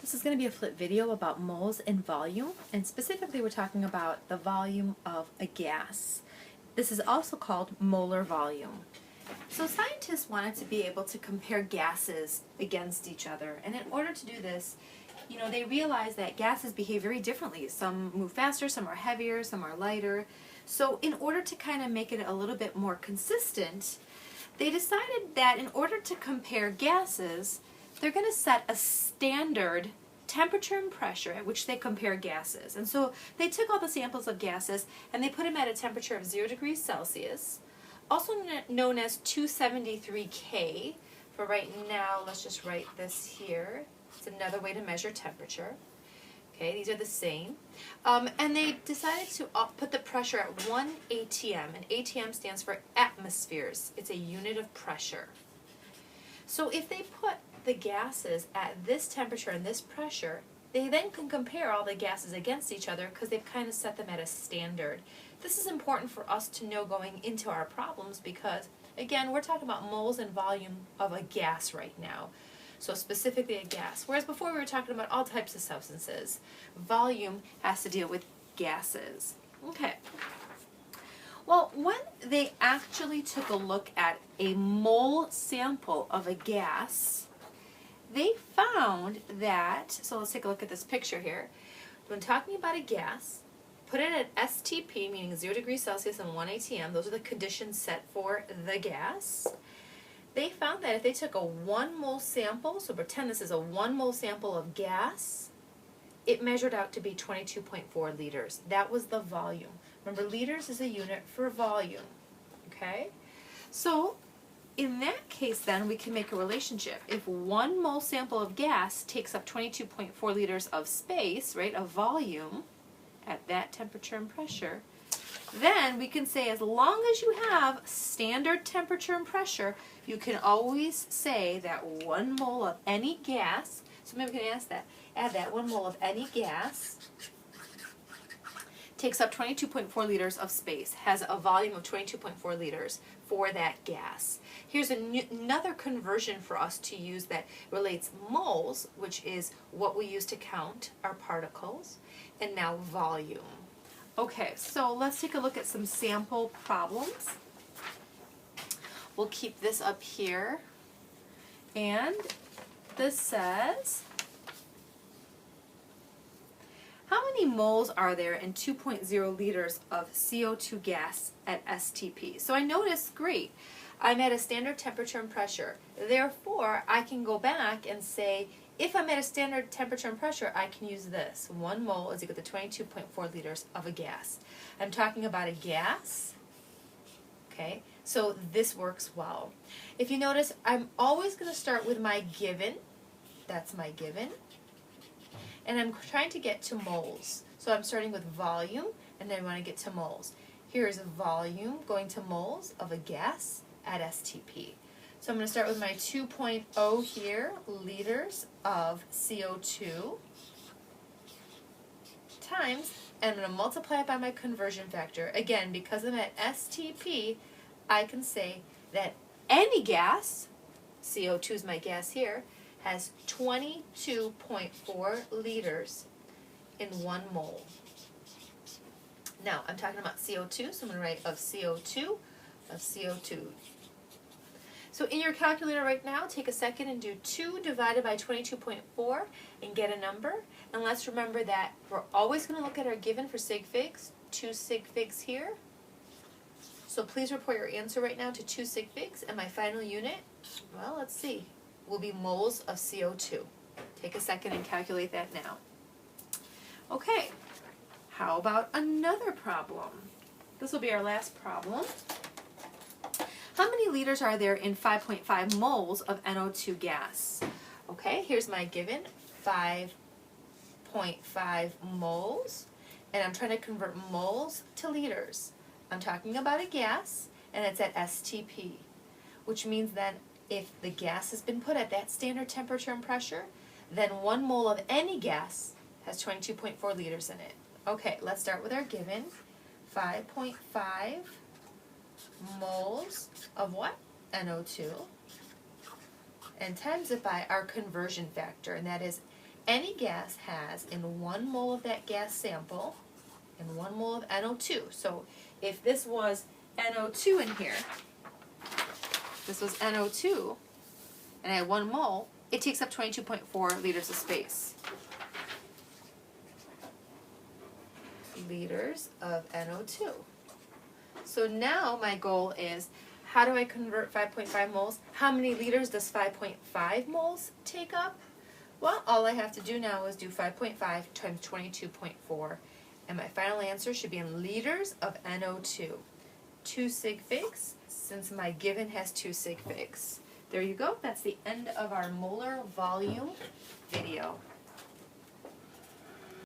This is going to be a flip video about moles and volume, and specifically we're talking about the volume of a gas. This is also called molar volume. So scientists wanted to be able to compare gases against each other, and in order to do this, they realized that gases behave very differently. Some move faster, some are heavier, some are lighter. So in order to kind of make it a little bit more consistent, they decided that in order to compare gases, they're going to set a standard temperature and pressure at which they compare gases. And so they took all the samples of gases and they put them at a temperature of 0 degrees Celsius, also known as 273 K. For right now, let's just write this here. It's another way to measure temperature. Okay, these are the same. And they decided to put the pressure at 1 atm, and atm stands for atmospheres. It's a unit of pressure. So if they put the gases at this temperature and this pressure, they then can compare all the gases against each other because they've kind of set them at a standard. This is important for us to know going into our problems because, again, we're talking about moles and volume of a gas right now. So specifically a gas. Whereas before we were talking about all types of substances. Volume has to deal with gases. Okay. Well, when they actually took a look at a mole sample of a gas, they found that, so let's take a look at this picture here. When talking about a gas, put it at STP, meaning 0 degrees Celsius and 1 atm, those are the conditions set for the gas. They found that if they took a 1 mole sample, so pretend this is a 1 mole sample of gas, it measured out to be 22.4 liters. That was the volume. Remember, liters is a unit for volume, okay? So in that case, then, we can make a relationship. If 1 mole sample of gas takes up 22.4 liters of space, right, of volume, at that temperature and pressure, then we can say as long as you have standard temperature and pressure, you can always say that 1 mole of any gas, so maybe we can add that 1 mole of any gas takes up 22.4 liters of space, has a volume of 22.4 liters for that gas. Here's another conversion for us to use that relates moles, which is what we use to count our particles, and now volume. Okay, so let's take a look at some sample problems. We'll keep this up here, and this says, how many moles are there in 2.0 liters of CO2 gas at STP? So I noticed, great, I'm at a standard temperature and pressure. Therefore, I can go back and say, if I'm at a standard temperature and pressure, I can use this. 1 mole is equal to 22.4 liters of a gas. I'm talking about a gas, okay? So this works well. If you notice, I'm always going to start with my given. That's my given. And I'm trying to get to moles. So I'm starting with volume, and then I want to get to moles. Here's a volume going to moles of a gas at STP. So I'm going to start with my 2.0 here, liters of CO2 times, and I'm going to multiply it by my conversion factor. Again, because I'm at STP, I can say that any gas, CO2 is my gas here, has 22.4 liters in 1 mole. Now, I'm talking about CO2, so I'm going to write of CO2. So in your calculator right now, take a second and do 2 divided by 22.4 and get a number. And let's remember that we're always going to look at our given for sig figs, 2 sig figs here. So please report your answer right now to 2 sig figs, and my final unit, well, let's see, will be moles of CO2. Take a second and calculate that now. Okay, how about another problem? This will be our last problem. How many liters are there in 5.5 moles of NO2 gas? Okay, here's my given, 5.5 moles, and I'm trying to convert moles to liters. I'm talking about a gas, and it's at STP, which means that if the gas has been put at that standard temperature and pressure, then 1 mole of any gas has 22.4 liters in it. Okay, let's start with our given, 5.5 moles of what? NO2, and times it by our conversion factor, and that is any gas has in 1 mole of that gas sample and 1 mole of NO2. So if this was NO2 in here, this was NO2, and I had 1 mole, it takes up 22.4 liters of space. Liters of NO2. So now my goal is, how do I convert 5.5 moles? How many liters does 5.5 moles take up? Well, all I have to do now is do 5.5 times 22.4, and my final answer should be in liters of NO2. 2 sig figs, since my given has 2 sig figs. There you go. That's the end of our molar volume video.